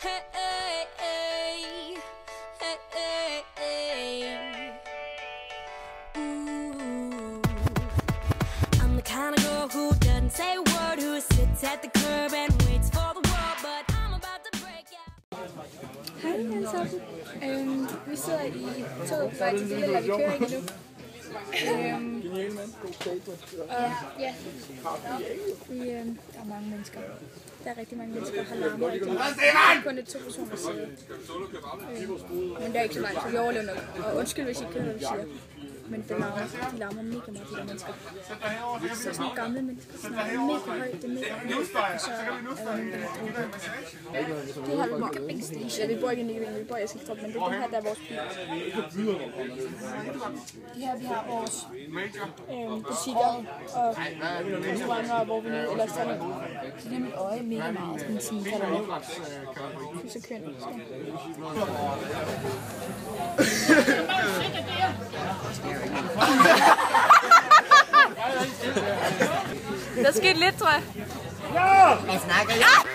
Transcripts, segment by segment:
Hey, hey, hey, hey, hey, hey. Ooh. I'm the kind of girl who doesn't say a word, who sits at the curb and waits for the world, but I'm about to break out. Hej alle sammen. Vi sidder i toget på vej til Lille, eller vi kører ikke endnu. Ja, der er mange mennesker. Der er rigtig mange mennesker, der har larmer rigtig meget. Der er kun 2 personer sidder. Men der er ikke så meget, så vi overlever nok. Og undskyld, hvis I ikke hører, hvad vi siger. Men de larmer mega meget, de der mennesker. Så sådan nogle gamle mennesker snakker mega højt, det er mega højt. Og så er der nogle, der har drukket. Det her vi bor ikke. Ja, vi bor ikke i Nykøbing, vi bor i Eskilstrup, men det her, der er vores by. Det her, vi har vores butikker og restauranter, hvor vi nede, eller sådan. Så det er mit øje mega meget, sådan sådan, kan der nu. Det er så kønt. Der skete lidt, tror jeg. Ja! Jeg snakker. Ja!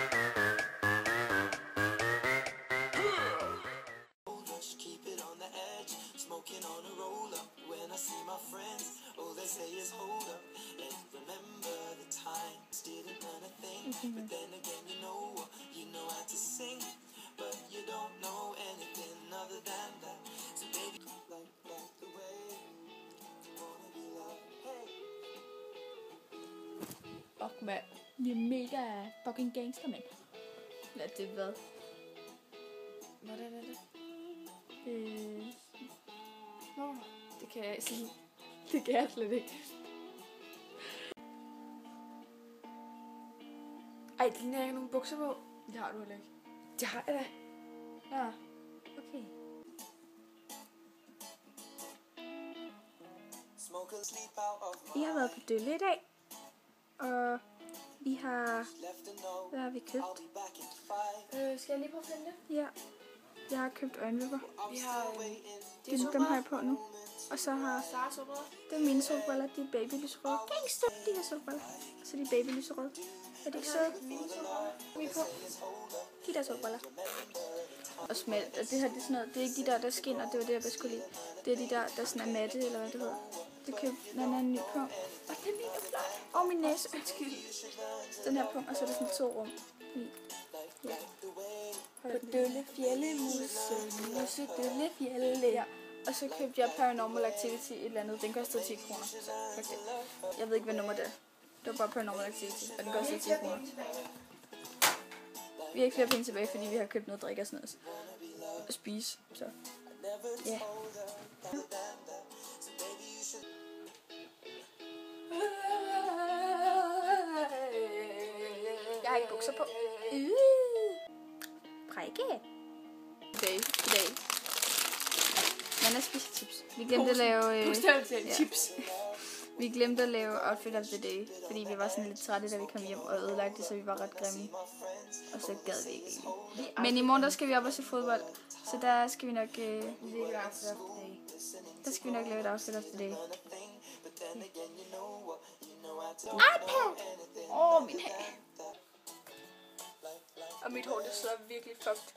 Og mand, vi er mega fucking gangster, mand. Eller det er hvad? Hvad er det? Nå, det kan jeg sige. Det kan jeg slet ikke. Ej, det ligner ikke nogen bukser på. Det har du heller ikke. Det har jeg da. Ja, okay. Vi har været på Dølle i dag. Og vi har... Hvad har vi købt? Skal jeg lige prøve at finde det? Ja. Jeg har købt øjenvipper. Vi har... dem har jeg på nu. Og så har... Det er mine solbriller. De er babylyserøde. Gangster! De her solbriller. Så de er babylyserøde. Er det ikke søde? Vi er på. De der solbriller. Og smalt. Og det her, det er sådan noget... Det er ikke de der, der skinner. Det var det, jeg bedst kunne lide. Det er de der, der sådan er matte, eller hvad det hedder. Det købte den anden ny på. Og det er mega flot. Og min næse, undskyld. Den her punkt, og så er der sådan 2 rum i. Ja. På Dølle Fjelle, musse Dølle Fjelle. Ja. Og så købte jeg Paranormal Activity et eller andet. Den kostede 10 kroner. Okay. Jeg ved ikke, hvad nummer det er. Det var bare Paranormal Activity, og den kostede 10 kroner. Vi har ikke flere penge tilbage, fordi vi har købt noget drik og sådan noget. Og spise, så ja. Yeah. Jeg har ikke bukser på. Prække. I dag. Manna spiser chips. Vi glemte at lave... chips. Vi glemte at lave outfit of the day, fordi vi var sådan lidt trætte, da vi kom hjem og ødelagte det, så vi var ret grimme. Og så gad vi ikke. Men i morgen, der skal vi op og se fodbold, så der skal vi nok... Der skal vi nok lave et outfit of the day. iPad! Min hage. Og mit hår, det sidder virkelig fucked.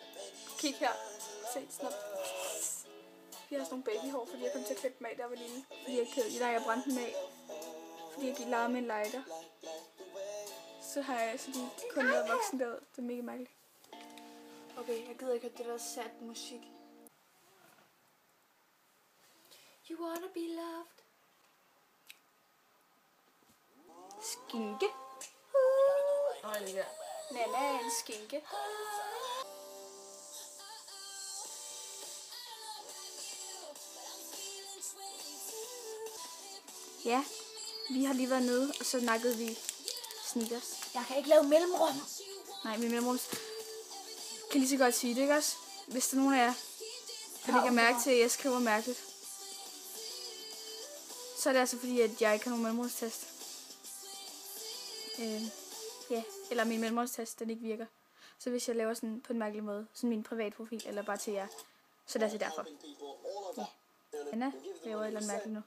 Kig her. Se, snap. Vi har sådan nogle babyhår, fordi jeg kom til at klippe dem af, der var lille. Fordi jeg brændte dem af. Fordi jeg gik lege med en lighter. Så har jeg så de kun været voksen derud. Det er mega mærkeligt. Okay, jeg gider ikke høre det der sad musik. You wanna be loved. Skinke. Nana er en skinke. Ja, vi har lige været nede, og så nakkede vi Snickers. Jeg kan ikke lave mellemrum. Nej, min mellemrum kan lige så godt sige det, ikke også? Hvis der er nogen af jer, der lægger mærke til, at jeg skriver mærkeligt, så er det altså fordi, at jeg ikke har nogen mellemrumstest. Ja, eller min mellemrumstest, den ikke virker. Så hvis jeg laver sådan på en mærkelig måde, sådan min privatprofil, eller bare til jer, så er det altså derfor. Ja. Anna laver et eller andet mærkeligt nu.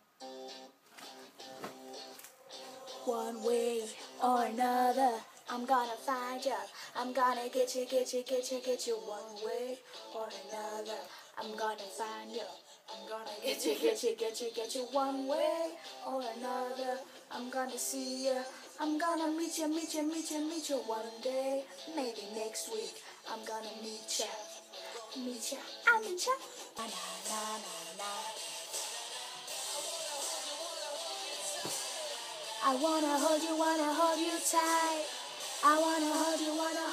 One way or another, I'm gonna find you. I'm gonna get you one way or another. I'm gonna find you. I'm gonna get you one way or another. I'm gonna see you. I'm gonna meet you one day. Maybe next week. I'm gonna meet you. I'll meet you. Na, na, na, na. I wanna hold you tight. I wanna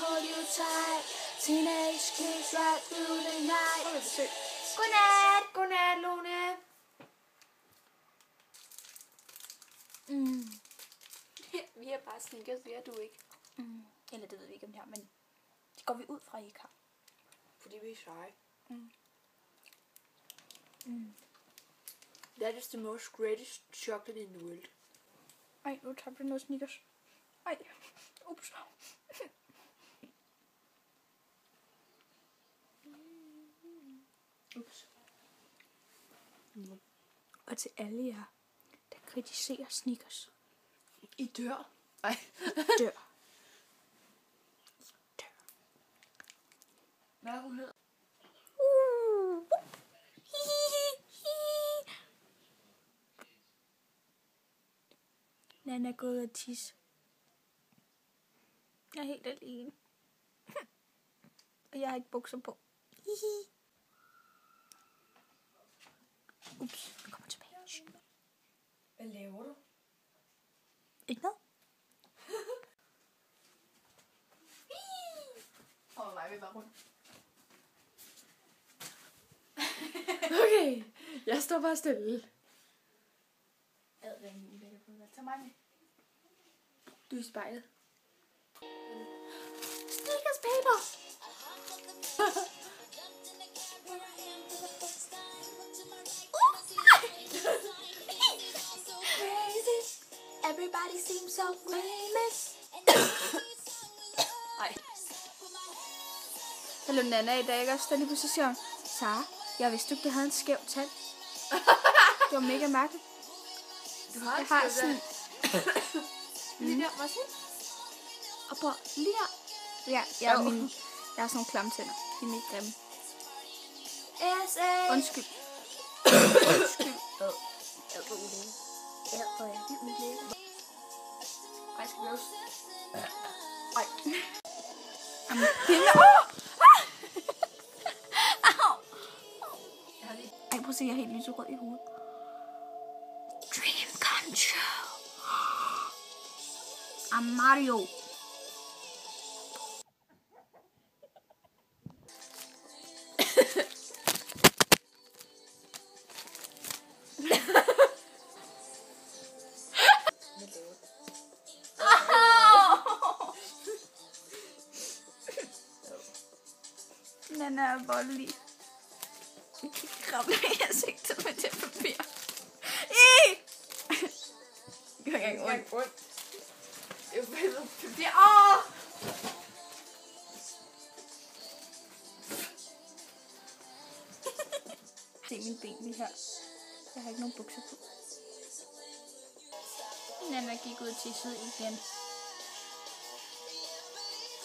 hold you tight. Teenage kids right through the night. Godnat, Lone. Vi har bare sneakers, det er du ikke. Eller det ved vi ikke om det her, men det går vi ud fra, I ikke har. Fordi vi er seje. That is the most greatest chocolate in the world. Ej, nu tager vi noget sneakers. Ej, ups. Ups. Og til alle jer, der kritiserer sneakers. I dør. Ej. Dør. Hvad er hun hedder? Nana er gået og tisse. Jeg er helt alene. Og jeg har ikke bukser på. Ups, jeg kommer tilbage. Hvad laver du? Ikke noget? Nej, vi var rundt. Okay, jeg står bare stille. Tag mig med. Du er i spejlet. Sneakers paper! Everybody seems so famous. Ej. Hallo Nana, i dag er jeg også stændig på station. Sara, jeg vidste ikke, det havde en skæv tand. Det var mega mærkeligt. Du har Jeg har sådan... Lige der, hvad siger? Og prøv, lige her. Ja, jeg har sådan nogle klamme tænder. De er mega grimme. S.A. Undskyld. Ej, skal vi også? Ej. Jamen, pille. Au! Ej, prøv at se, jeg er helt lyserød i hovedet. Dream come true. I'm Mario. Nana er voldelig. Jeg kan kramme i ansigtet med det papir. Det gør ikke ondt. Det er jo papir. Se mine ben lige her. Jeg har ikke nogen bukser på. Nana gik ud og tissede igen.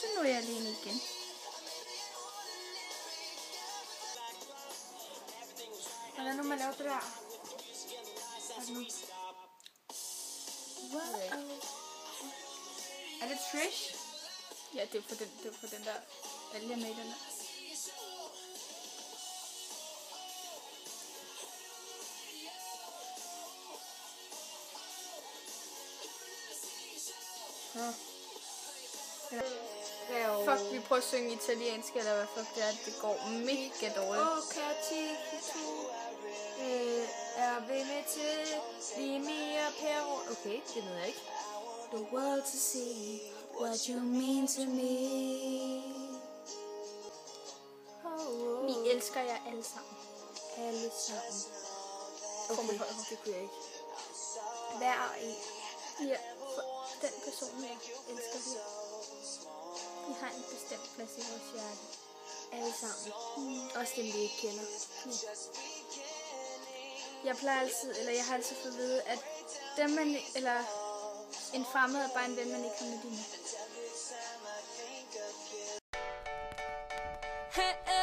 Så nu er jeg alene igen. Hvordan nu man laver det der? Wow. Er det Trish? Ja, det er for den der alge med i den der. Fuck, vi prøver at synge italiensk, eller hvad fuck det er. Det går mega dårligt. Er vi med til lige mere Perro? Okay, det ved jeg ikke. The world to see what you mean to me. Vi elsker jer alle sammen. Alle sammen. Okay, det kunne jeg ikke. Hver en. Ja, for den person, jeg elsker her. Vi har en bestemt plads i vores hjerte. Alle sammen. Også dem, vi ikke kender. Jeg plejer altid, eller jeg har altid fået at vide, at dem man, eller en fremmed er bare en ven, man ikke har med med. Hey,